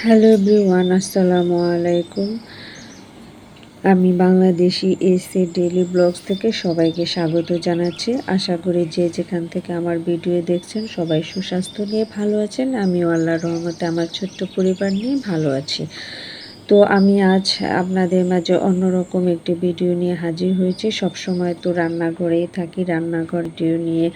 Hello everyone, আসসালামু আলাইকুম। আমি বাংলাদেশি এসে ডেইলি ব্লগস থেকে সবাইকে স্বাগত জানাচ্ছি। আশা করি যে যেখান থেকে আমার ভিডিও দেখছেন সবাই সুস্বাস্থ্য নিয়ে ভালো আছেন। আমিও আল্লাহর রহমতে আমার ছোট্ট পরিবার নিয়ে ভালো আছি। তো আমি আজ আপনাদের মাঝে অন্যরকম একটি ভিডিও নিয়ে হাজির হয়েছি। সবসময় তো রান্নাঘরেই থাকি, রান্নাঘর ভিডিও নিয়ে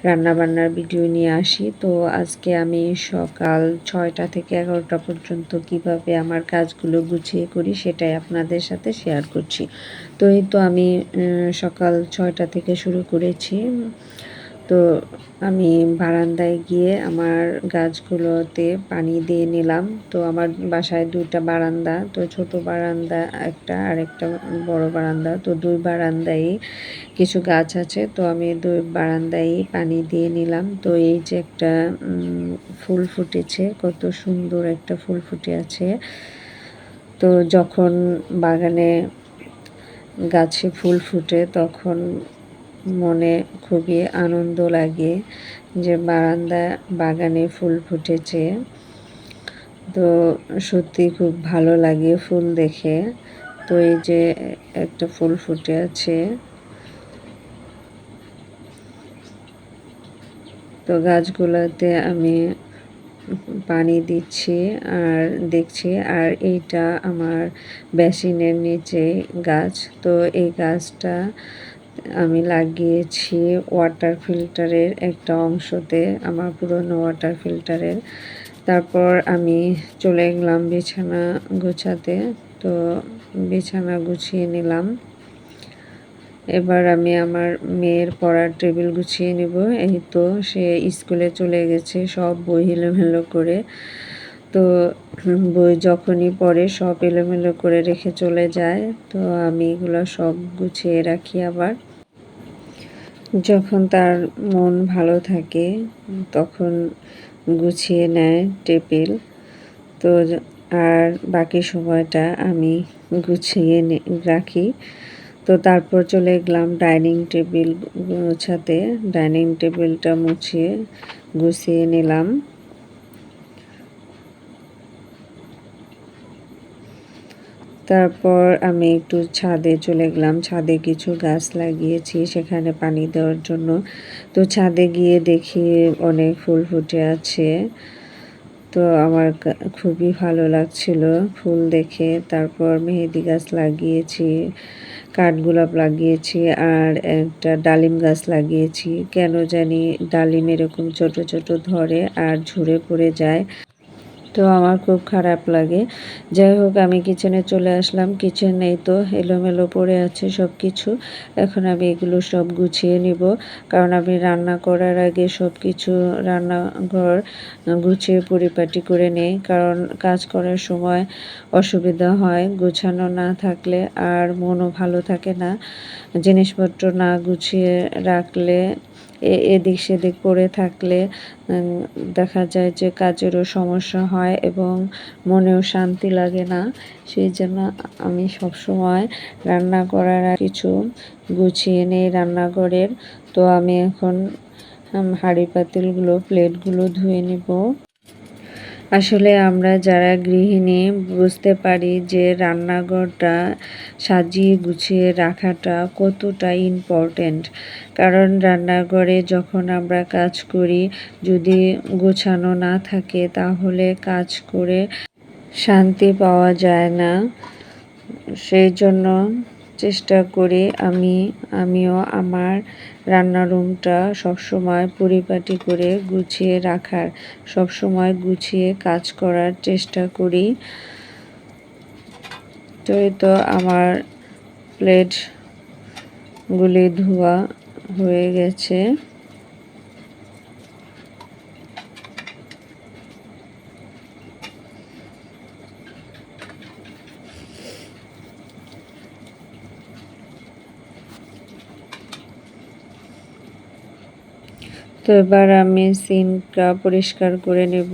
রান্নাবান্নার ভিডিও নিয়ে আসি। তো আজকে আমি সকাল 6টা থেকে 11টা পর্যন্ত কিভাবে আমার কাজগুলো গুছিয়ে করি সেটাই আপনাদের সাথে শেয়ার করছি। তো এই তো আমি সকাল 6টা থেকে শুরু করেছি। তো আমি বারান্দায় গিয়ে আমার গাছগুলোতে পানি দিয়ে নিলাম। তো আমার বাসায় 2টা বারান্দা, তো ছোট বারান্দা একটা আর একটা বড় বারান্দা। তো 2 বারান্দায় কিছু গাছ আছে, তো আমি 2 বারান্দায় পানি দিয়ে নিলাম। তো এই যে একটা ফুল ফুটেছে, কত সুন্দর একটা ফুল ফুটে আছে। তো যখন বাগানে গাছে ফুল ফুটে তখন মনে খুবই আনন্দ লাগে যে বাগানে ফুল ফুটেছে। তো সত্যি খুব ভালো লাগে ফুল দেখে। তো এই যে একটা ফুল ফুটে আছে, তো গাছগুলোতে আমি পানি দিচ্ছি আর দেখছি। আর এইটা আমার বেসিনের নিচে গাছ। তো এই গাছটা আমি লাগিয়েছি ওয়াটার ফিল্টারের একটা অংশতে, আমার পুরনো ওয়াটার ফিল্টারের। তারপর আমি চলে গেলাম বিছানা গোছাতে। তো বিছানা গুছিয়ে নিলাম। এবার আমি আমার মেয়ের পড়ার টেবিল গুছিয়ে নেব। এই তো সে স্কুলে চলে গেছে সব বই এলোমেলো করে। তো বই যখনই পড়ে সব এলোমেলো করে রেখে চলে যায়। তো আমি এগুলো সব গুছিয়ে রাখি আবার। যখন তার মন ভালো থাকে তখন গুছিয়ে নেয় টেবিল। তো আর বাকি সময়টা আমি গুছিয়ে রাখি। তো তারপর চলে গেলাম ডাইনিং টেবিল গোছাতে। ডাইনিং টেবিলটা মুছিয়ে গুছিয়ে নিলাম। তারপর আমি একটু ছাদে চলে গেলাম। ছাদে কিছু গাছ লাগিয়েছি সেখানে পানি দেওয়ার জন্য। তো ছাদে গিয়ে দেখি অনেক ফুল ফুটে আছে। তো আমার খুবই ভালো লাগছিল ফুল দেখে। তারপর মেহেদি গাছ লাগিয়েছি, কাঠগোলাপ লাগিয়েছি আর একটা ডালিম গাছ লাগিয়েছি। কেন জানি ডালিম এরকম ছোট ছোট ধরে আর ঝরে পড়ে যায়, তো আমার খুব খারাপ লাগে। যাই হোক, আমি কিচেনে চলে আসলাম। কিচেনেই তো এলোমেলো পড়ে আছে সব কিছু। এখন আমি এগুলো সব গুছিয়ে নিব, কারণ আমি রান্না করার আগে সব কিছু রান্নাঘর গুছিয়ে পরিপাটি করে নেই, কারণ কাজ করার সময় অসুবিধা হয়। গোছানো না থাকলে আর মনও ভালো থাকে না। জিনিসপত্র না গুছিয়ে রাখলে, এদিক সেদিক পড়ে থাকলে দেখা যায় যে কাজেরও সমস্যা হয় এবং মনেও শান্তি লাগে না। সেই জন্য আমি সবসময় রান্না করার কিছু গুছিয়ে নেই রান্নাঘরের। তো আমি এখন হাঁড়ি পাতিলগুলো, প্লেটগুলো ধুয়ে নিব। আসলে আমরা যারা গৃহিণী বুঝতে পারি যে রান্নাঘরটা সাজিয়ে গুছিয়ে রাখাটা কতটা ইম্পর্ট্যান্ট। কারণ রান্নাঘরে যখন আমরা কাজ করি, যদি গোছানো না থাকে তাহলে কাজ করে শান্তি পাওয়া যায় না। সেই জন্য চেষ্টা করি আমিও আমার রান্নার রুমটা সবসময় পরিপাটি করে গুছিয়ে রাখার, সবসময় গুছিয়ে কাজ করার চেষ্টা করি। তো এই তো আমার প্লেটগুলি ধোয়া হয়ে গেছে। তো এবার আমি সিঙ্কটা পরিষ্কার করে নেব।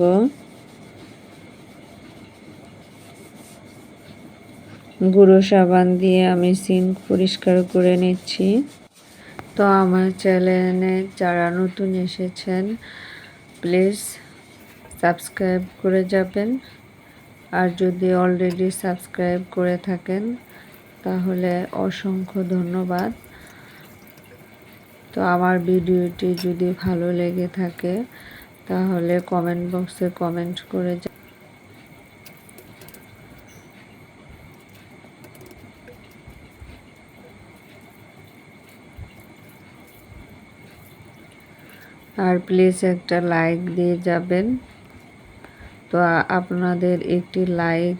গুঁড়ো সাবান দিয়ে আমি সিঙ্ক পরিষ্কার করে নিচ্ছি। তো আমার চ্যানেলে যারা নতুন এসেছেন প্লিজ সাবস্ক্রাইব করে যাবেন। আর যদি অলরেডি সাবস্ক্রাইব করে থাকেন তাহলে অসংখ্য ধন্যবাদ। তো আমার ভিডিওটি যদি ভালো লেগে থাকে তাহলে কমেন্ট বক্সে কমেন্ট করে আর প্লিজ একটা লাইক দিয়ে যাবেন। তো আপনাদের একটি লাইক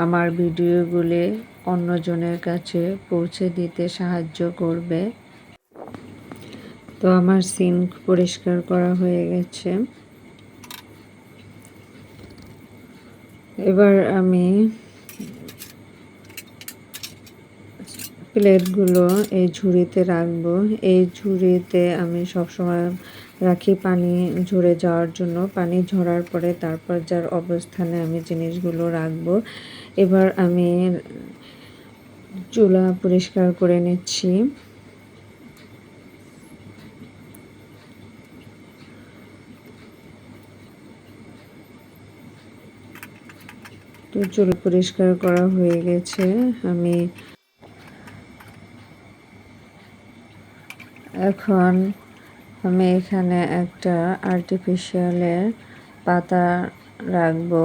আমার ভিডিওগুলি অন্যজনের কাছে পৌঁছে দিতে সাহায্য করবে। তো আমার সিঙ্ক পরিষ্কার করা হয়ে গেছে। এবার আমি প্লেটগুলো এই ঝুড়িতে রাখবো। এই ঝুড়িতে আমি সবসময় রাখি পানি ঝরে যাওয়ার জন্য। পানি ঝরার পরে তারপর যার অবস্থানে আমি জিনিসগুলো রাখবো। এবার আমি চুলা পরিষ্কার করে নিচ্ছি। তো চুলা পরিষ্কার করা হয়ে গেছে। এখন আমি এখানে একটা আর্টিফিশিয়ালের পাতা রাখবো।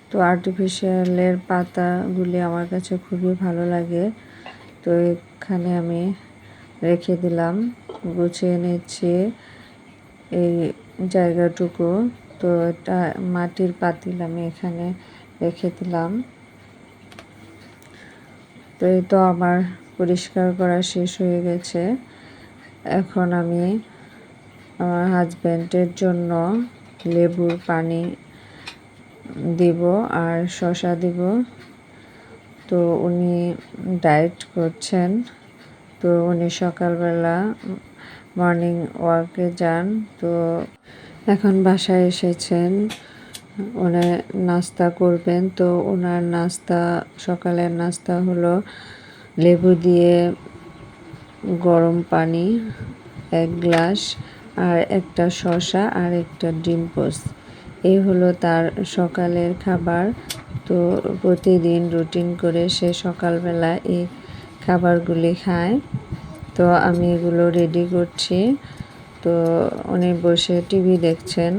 তো আর্টিফিশিয়ালের পাতাগুলি আমার কাছে খুবই ভালো লাগে। তো এখানে আমি রেখে দিলাম, গুছিয়ে নিচ্ছি এই জায়গাটুকু। তো এটা মাটির পাতিল আমি এখানে রেখে দিলাম। তো এই তো আমার পরিষ্কার করা শেষ হয়ে গেছে। এখন আমি আমার হাজব্যান্ডের জন্য লেবুর পানি দিব আর শসা দিব। তো উনি ডায়েট করছেন। তো উনি সকালবেলা মর্নিং ওয়াকে যান। তো এখন বাসায় এসেছেন, উনি নাস্তা করবেন। তো ওনার নাস্তা, সকালের নাস্তা হলো লেবু দিয়ে গরম পানি 1 গ্লাস আর একটা শসা আর একটা ডিম পোস্ট। এই হলো তার সকালের খাবার। তো প্রতিদিন রুটিন করে সে সকালবেলা এই খাবারগুলি খায়। তো আমি এগুলো রেডি করছি। তো উনি বসে টিভি দেখছেন।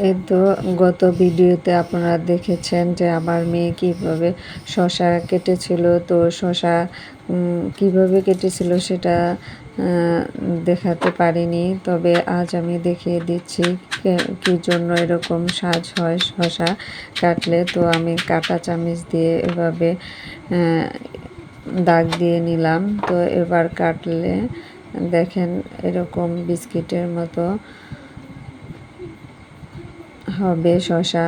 এই তো গত ভিডিওতে আপনারা দেখেছেন যে আমার মেয়ে কিভাবে শসা কেটেছিল। তো শসা কিভাবে কেটেছিল সেটা দেখাতে পারিনি। তবে আজ আমি দেখিয়ে দিচ্ছি কি জন্য এরকম সাজ হয় শসা কাটলে। তো আমি কাঁটা চামচ দিয়ে এভাবে দাগ দিয়ে নিলাম। তো এবার কাটলে দেখেন এরকম বিস্কিটের মতো হবে শসা।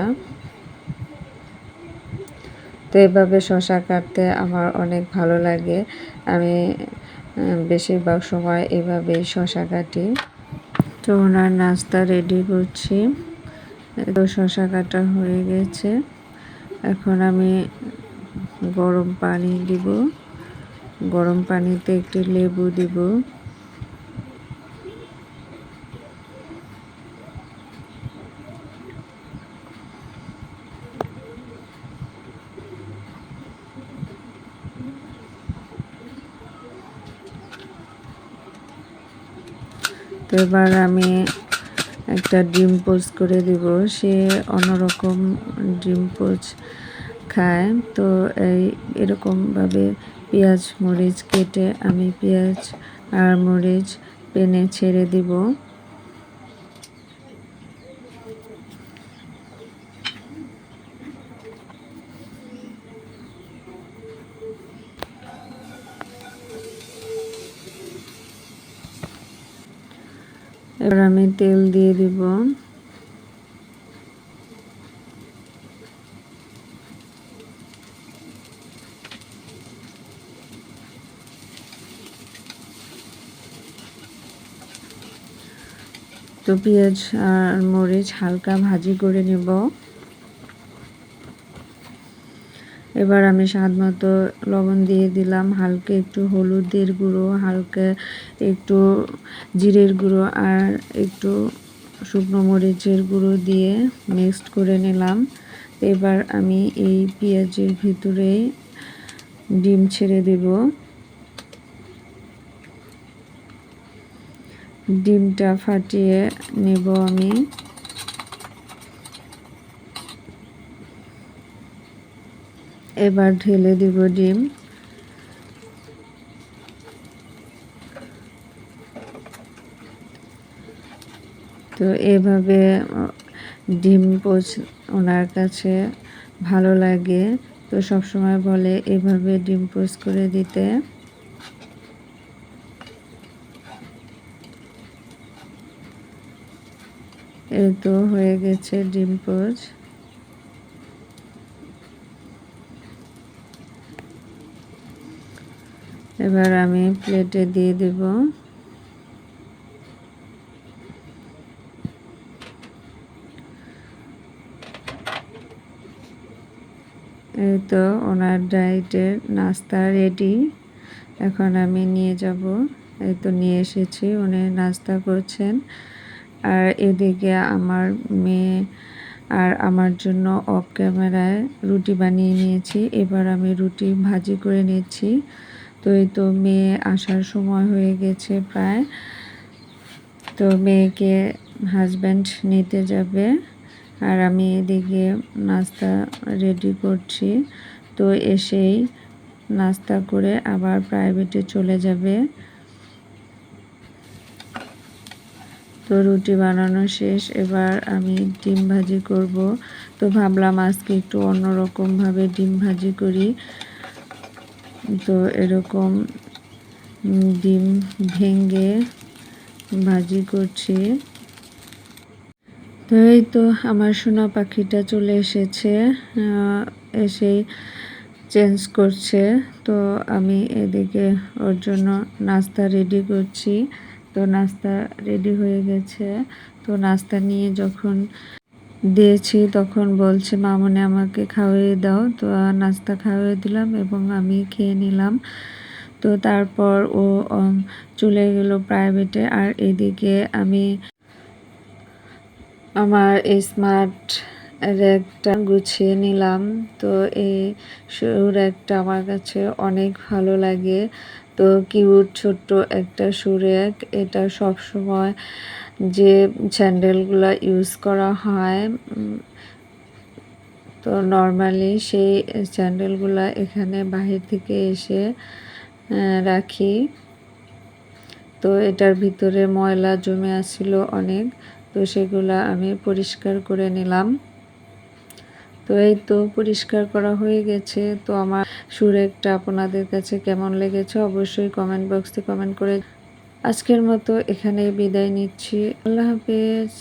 তো এভাবে শসা কাটতে আমার অনেক ভালো লাগে। আমি বেশিরভাগ সময় এভাবেই শসা কাটি। তো ওনার নাস্তা রেডি করছি। তো শসা কাটা হয়ে গেছে। এখন আমি গরম পানি দিব। গরম পানিতে একটি লেবু দিব। তো এবার আমি একটা ডিম পোস্ট করে দিব। সে অন্যরকম ডিম পোস্ট খায়। তো এরকমভাবে পেঁয়াজ মরিচ কেটে আমি পেঁয়াজ আর মরিচ পেনে ছেড়ে দিব। এবার আমি তেল দিয়ে দিব। তো তো পেঁয়াজ আর মরিচ হালকা ভাজি করে নেব। এবার আমি স্বাদ মতো লবণ দিয়ে দিলাম, হালকা একটু হলুদের গুঁড়ো, হালকা একটু জিরের গুঁড়ো আর একটু শুকনো মরিচের গুঁড়ো দিয়ে মিক্সড করে নিলাম। এবার আমি এই পেঁয়াজের ভিতরে ডিম ছেড়ে দেব। ডিমটা ফাটিয়ে নেব আমি। এবার ঢেলে দিব ডিম। তো এভাবে ডিম পোচ ওনার কাছে ভালো লাগে, তো সবসময় বলে এভাবে ডিম পোচ করে দিতে। এই তো হয়ে গেছে ডিম পোচ। এবার আমি প্লেটে দিয়ে দেব। এই তো ওনার ডায়েটের নাস্তা রেডি। এখন আমি নিয়ে যাব। এই তো নিয়ে এসেছি, উনি নাস্তা করছেন। আর এদিকে আমার মেয়ে আর আমার জন্য অফ ক্যামেরায় রুটি বানিয়ে নিয়েছি। এবার আমি রুটি ভাজি করে নিচ্ছি। তো এই তো মেয়ে আসার সময় হয়ে গেছে প্রায়। তো মেয়েকে হাজব্যান্ড নিতে যাবে আর আমি এদিকে নাস্তা রেডি করছি। তো এসেই নাস্তা করে আবার প্রাইভেটে চলে যাবে। তো রুটি বানানো শেষ, এবার আমি ডিম ভাজি করব। তো ভাবলাম আজকে একটু অন্যরকমভাবে ডিম ভাজি করি। তো এরকম ডিম ভেঙে ভাজি করছি। তো এই তো আমার সোনা পাখিটা চলে এসেছে, এসেই চেঞ্জ করছে। তো আমি এদিকে ওর জন্য নাস্তা রেডি করছি। তো নাস্তা রেডি হয়ে গেছে। তো নাস্তা নিয়ে যখন দিয়েছি তখন বলছে মামুনি আমাকে খাওয়িয়ে দাও। তো নাস্তা খাওয়িয়ে দিলাম এবং আমি খেয়ে নিলাম। তো তারপর ও চলে গেল প্রাইভেটে। আর এদিকে আমি আমার স্মার্ট র্যাকটা গুছিয়ে নিলাম। তো এই র্যাকটা আমার কাছে অনেক ভালো লাগে। তো কিউট ছোট্ট একটা র্যাক। এটা সব সময় যে স্যান্ডেলগুলো ইউজ করা হয়, তো নর্মালি সেই স্যান্ডেলগুলো এখানে বাহির থেকে এসে রাখি। তো এটার ভিতরে ময়লা জমে আসছিল অনেক, তো সেগুলা আমি পরিষ্কার করে নিলাম। তো এই তো পরিষ্কার করা হয়ে গেছে। তো আমার র্যাকটা আপনাদের কাছে কেমন লেগেছে অবশ্যই কমেন্ট বক্সে কমেন্ট করে। আজকের মতো এখানেই বিদায় নিচ্ছি। আল্লাহ হাফেজ।